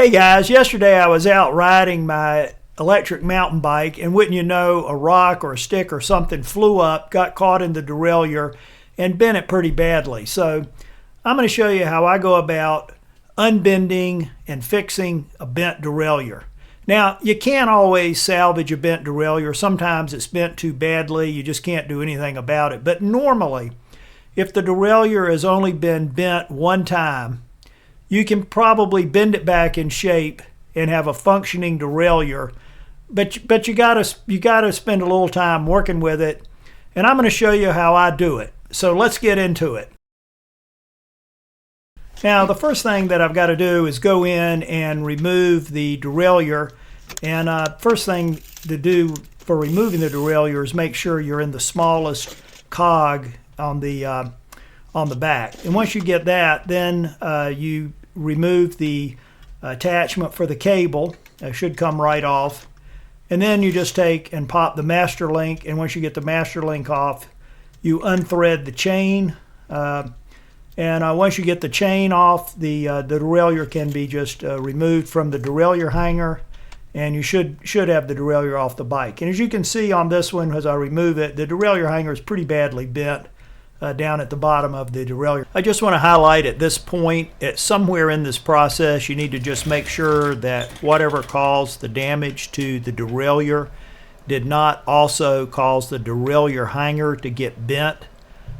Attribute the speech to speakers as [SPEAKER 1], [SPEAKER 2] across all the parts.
[SPEAKER 1] Hey guys, yesterday I was out riding my electric mountain bike, and wouldn't you know, a rock or a stick or something flew up, got caught in the derailleur, and bent it pretty badly. So I'm going to show you how I go about unbending and fixing a bent derailleur. Now, you can't always salvage a bent derailleur. Sometimes it's bent too badly, you just can't do anything about it. But normally, if the derailleur has only been bent one time, you can probably bend it back in shape and have a functioning derailleur, but you gotta spend a little time working with it, and I'm going to show you how I do it. So let's get into it. Now, the first thing that I've got to do is go in and remove the derailleur, and first thing to do for removing the derailleur is make sure you're in the smallest cog on the back. And once you get that, then you remove the attachment for the cable. It should come right off, and then you just take and pop the master link, and once you get the master link off, you unthread the chain, and once you get the chain off, the derailleur can be just removed from the derailleur hanger, and you should have the derailleur off the bike. And as you can see on this one, as I remove it, the derailleur hanger is pretty badly bent down at the bottom of the derailleur. I just want to highlight at this point, somewhere in this process, you need to just make sure that whatever caused the damage to the derailleur did not also cause the derailleur hanger to get bent.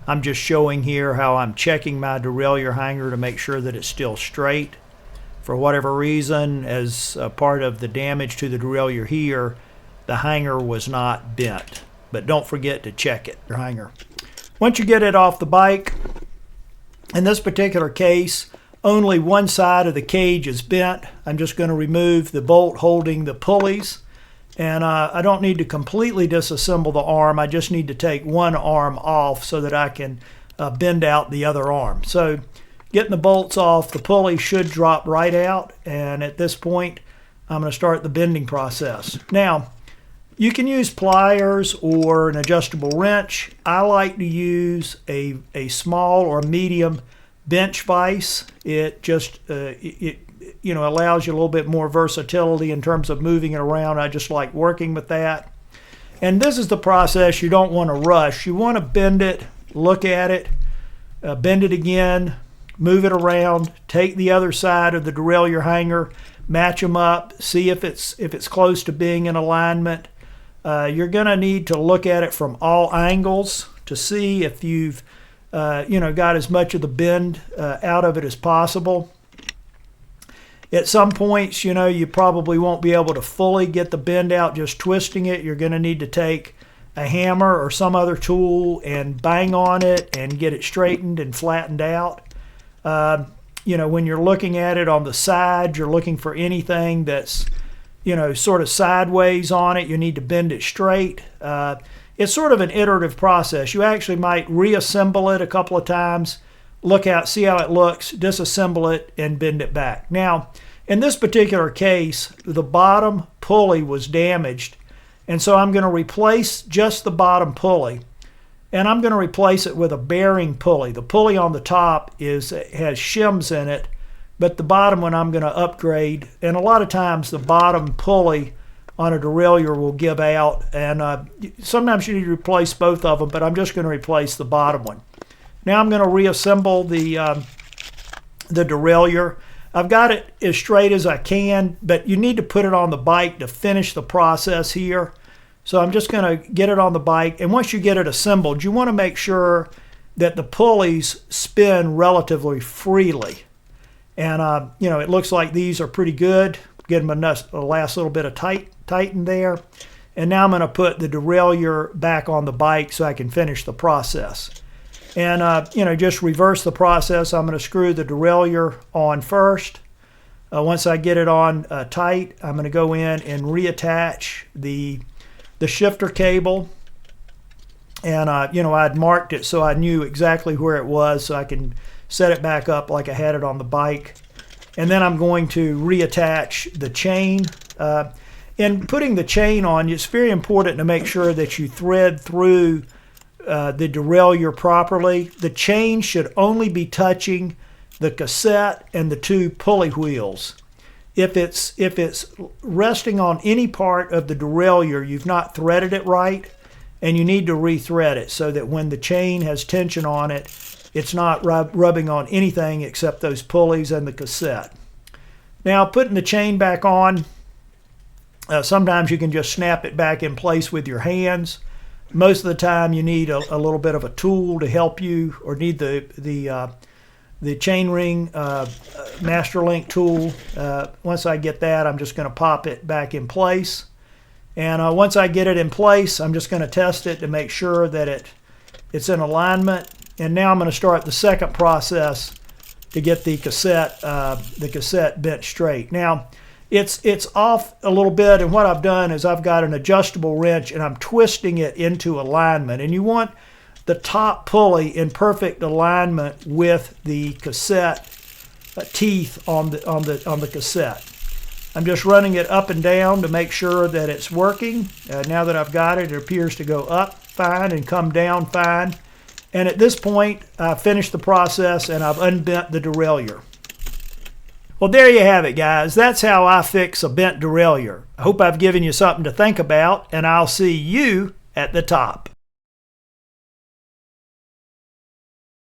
[SPEAKER 1] I'm just showing here how I'm checking my derailleur hanger to make sure that it's still straight. For whatever reason, as a part of the damage to the derailleur here, the hanger was not bent. But don't forget to check it, your hanger. Once you get it off the bike, in this particular case, only one side of the cage is bent. I'm just going to remove the bolt holding the pulleys, and I don't need to completely disassemble the arm. I just need to take one arm off so that I can bend out the other arm. So getting the bolts off, the pulley should drop right out, and at this point I'm going to start the bending process. Now, you can use pliers or an adjustable wrench. I like to use a small or medium bench vise. It just allows you a little bit more versatility in terms of moving it around. I just like working with that. And this is the process you don't want to rush. You want to bend it, look at it, bend it again, move it around, take the other side of the derailleur hanger, match them up, see if it's close to being in alignment. You're going to need to look at it from all angles to see if you've got as much of the bend out of it as possible. At some points, you probably won't be able to fully get the bend out just twisting it. You're going to need to take a hammer or some other tool and bang on it and get it straightened and flattened out. When you're looking at it on the side, you're looking for anything that's sort of sideways on it. You need to bend it straight. It's sort of an iterative process. You actually might reassemble it a couple of times, look out, see how it looks, disassemble it, and bend it back. Now, in this particular case, the bottom pulley was damaged, and so I'm going to replace just the bottom pulley, and I'm going to replace it with a bearing pulley. The pulley on the top has shims in it, but the bottom one I'm going to upgrade, and a lot of times the bottom pulley on a derailleur will give out, and sometimes you need to replace both of them, but I'm just going to replace the bottom one. Now I'm going to reassemble the derailleur. I've got it as straight as I can, but you need to put it on the bike to finish the process here. So I'm just going to get it on the bike, and once you get it assembled, you want to make sure that the pulleys spin relatively freely. And it looks like these are pretty good. Get them a last little bit of tighten there. And now I'm going to put the derailleur back on the bike so I can finish the process. And just reverse the process. I'm going to screw the derailleur on first. Once I get it on tight, I'm going to go in and reattach the shifter cable. And I'd marked it so I knew exactly where it was, so I can set it back up like I had it on the bike. And then I'm going to reattach the chain. In putting the chain on, it's very important to make sure that you thread through the derailleur properly. The chain should only be touching the cassette and the two pulley wheels. if it's resting on any part of the derailleur, you've not threaded it right, and you need to re-thread it so that when the chain has tension on it, it's not rubbing on anything except those pulleys and the cassette. Now, putting the chain back on, sometimes you can just snap it back in place with your hands. Most of the time you need a little bit of a tool to help you, or need the chain ring master link tool. Once I get that, I'm just going to pop it back in place. And once I get it in place, I'm just going to test it to make sure that it's in alignment. And now I'm going to start the second process to get the cassette bent straight. Now, it's off a little bit, and what I've done is I've got an adjustable wrench and I'm twisting it into alignment. And you want the top pulley in perfect alignment with the cassette teeth on the cassette. I'm just running it up and down to make sure that it's working. Now that I've got it, it appears to go up fine and come down fine. And at this point, I've finished the process and I've unbent the derailleur. Well, there you have it, guys. That's how I fix a bent derailleur. I hope I've given you something to think about, and I'll see you at the top.